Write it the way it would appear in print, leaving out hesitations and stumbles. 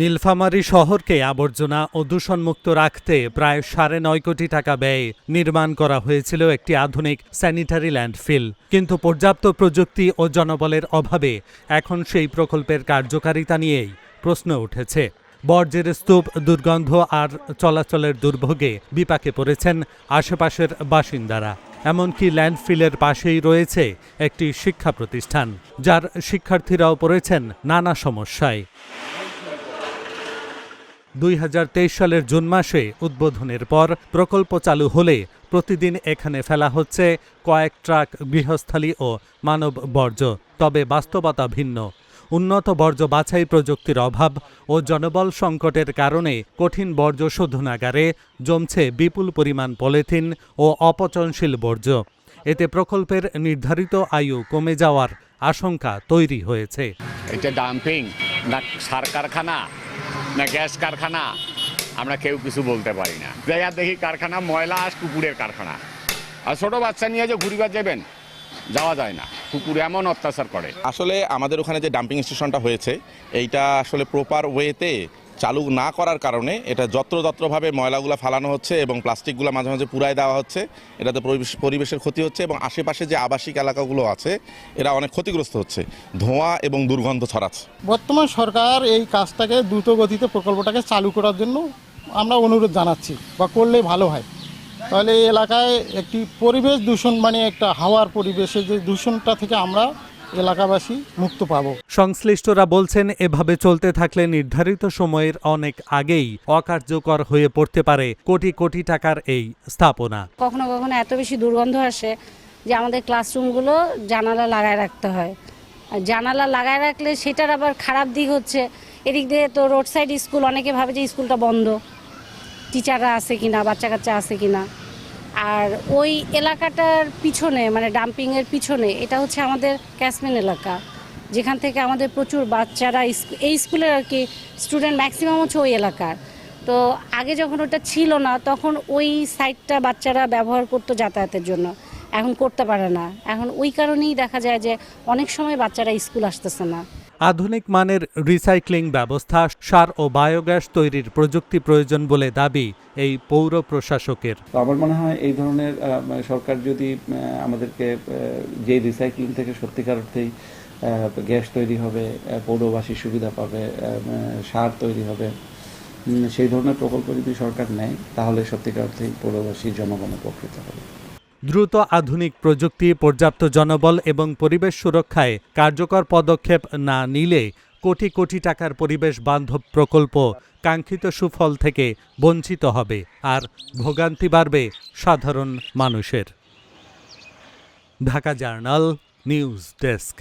নীলফামারী শহরকে আবর্জনা ও দূষণমুক্ত রাখতে প্রায় ৯.৫ কোটি টাকা ব্যয়ে নির্মাণ করা হয়েছিল একটি আধুনিক স্যানিটারি ল্যান্ডফিল। কিন্তু পর্যাপ্ত প্রযুক্তি ও জনবলের অভাবে এখন সেই প্রকল্পের কার্যকারিতা নিয়েই প্রশ্ন উঠেছে। বর্জ্যের স্তূপ, দুর্গন্ধ আর চলাচলের দুর্ভোগে বিপাকে পড়েছেন আশেপাশের বাসিন্দারা। এমনকি ল্যান্ডফিলের পাশেই রয়েছে একটি শিক্ষা প্রতিষ্ঠান, যার শিক্ষার্থীরাও পড়েছেন নানা সমস্যায়। ২০২৩ সালের জুন মাসে উদ্বোধনের পর প্রকল্প চালু হলে প্রতিদিন এখানে ফেলা হচ্ছে কয়েক ট্রাক গৃহস্থালী ও মানব বর্জ্য। তবে বাস্তবতা ভিন্ন। উন্নত বর্জ্য বাছাই প্রযুক্তির অভাব ও জনবল সংকটের কারণে কঠিন বর্জ্য শোধনাগারে জমছে বিপুল পরিমাণ পলিথিন ও অপচনশীল বর্জ্য। এতে প্রকল্পের নির্ধারিত আয়ু কমে যাওয়ার আশঙ্কা তৈরি হয়েছে। এটা ডাম্পিং না সার কারখানা না গ্যাস কারখানা, আমরা কেউ কিছু বলতে পারি না। দেখি কারখানা ময়লা আর কুকুরের কারখানা। আর ছোট বাচ্চা নিয়ে যে ঘুরিবার যাবেন, যাওয়া যায় না, কুকুর এমন অত্যাচার করে। আসলে আমাদের ওখানে যে ডাম্পিং স্টেশনটা হয়েছে, এইটা আসলে প্রপার ওয়েতে চালু না করার কারণে এটা যত্রতত্রভাবে ময়লাগুলো ফালানো হচ্ছে এবং প্লাস্টিকগুলো মাঝে মাঝে পুড়ায় দেওয়া হচ্ছে। এটাতে পরিবেশের ক্ষতি হচ্ছে এবং আশেপাশে যে আবাসিক এলাকাগুলো আছে এরা অনেক ক্ষতিগ্রস্ত হচ্ছে, ধোঁয়া এবং দুর্গন্ধ ছড়াচ্ছে। বর্তমান সরকার এই কাজটাকে দ্রুত গতিতে প্রকল্পটাকে চালু করার জন্য আমরা অনুরোধ জানাচ্ছি, বা করলে ভালো হয়। তাহলে এই এলাকায় একটি পরিবেশ দূষণ, মানে একটা হাওয়ার পরিবেশের যে দূষণটা থেকে আমরা এলাকাবাসী মুক্ত পাবো। সংশ্লিষ্টরা বলছেন, এভাবে চলতে থাকলে নির্ধারিত সময়ের অনেক আগেই অকার্যকর হয়ে পড়তে পারে কোটি কোটি টাকার এই স্থাপনা। কখনো কখনো এত বেশি দুর্গন্ধ আসে যে আমাদের ক্লাসরুমগুলো জানালা লাগায় রাখতে হয়। আর জানালা লাগায় রাখলে সেটার আবার খারাপ দিক হচ্ছে, এদিক দিয়ে তো রোড সাইড স্কুল, অনেকে ভাবে যে স্কুলটা বন্ধ, টিচাররা আছে কিনা, বাচ্চা কাচ্চা আছে কিনা। আর ওই এলাকাটার পিছনে, মানে ডাম্পিংয়ের পিছনে, এটা হচ্ছে আমাদের ক্যাশমেন্ট এলাকা, যেখান থেকে আমাদের প্রচুর বাচ্চারা, এই স্কুলের আর কি স্টুডেন্ট ম্যাক্সিমাম হচ্ছে ওই এলাকার। তো আগে যখন ওটা ছিল না, তখন ওই সাইডটা বাচ্চারা ব্যবহার করতো যাতায়াতের জন্য, এখন করতে পারে না। এখন ওই কারণেই দেখা যায় যে অনেক সময় বাচ্চারা স্কুল আসতেছে না। আধুনিক মানের রিসাইক্লিং ব্যবস্থা, সার ও বায়োগ্যাস তৈরির প্রযুক্তি প্রয়োজন বলে দাবি এই পৌর প্রশাসকের। আমার মনে হয় এই ধরনের সরকার যদি আমাদেরকে যে রিসাইক্লিং থেকে সত্যিকার অর্থেই গ্যাস তৈরি হবে, পৌরবাসী সুবিধা পাবে, সার তৈরি হবে, সেই ধরনের প্রকল্প যদি সরকার নেয়, তাহলে সত্যিকার অর্থেই পৌরবাসী জনগণ উপকৃত হবে। দ্রুত আধুনিক প্রযুক্তি, পর্যাপ্ত জনবল এবং পরিবেশ সুরক্ষায় কার্যকর পদক্ষেপ না নিলে কোটি কোটি টাকার পরিবেশ বান্ধব প্রকল্প কাঙ্ক্ষিত সুফল থেকে বঞ্চিত হবে আর ভোগান্তি বাড়বে সাধারণ মানুষের। Dhaka journal news desk.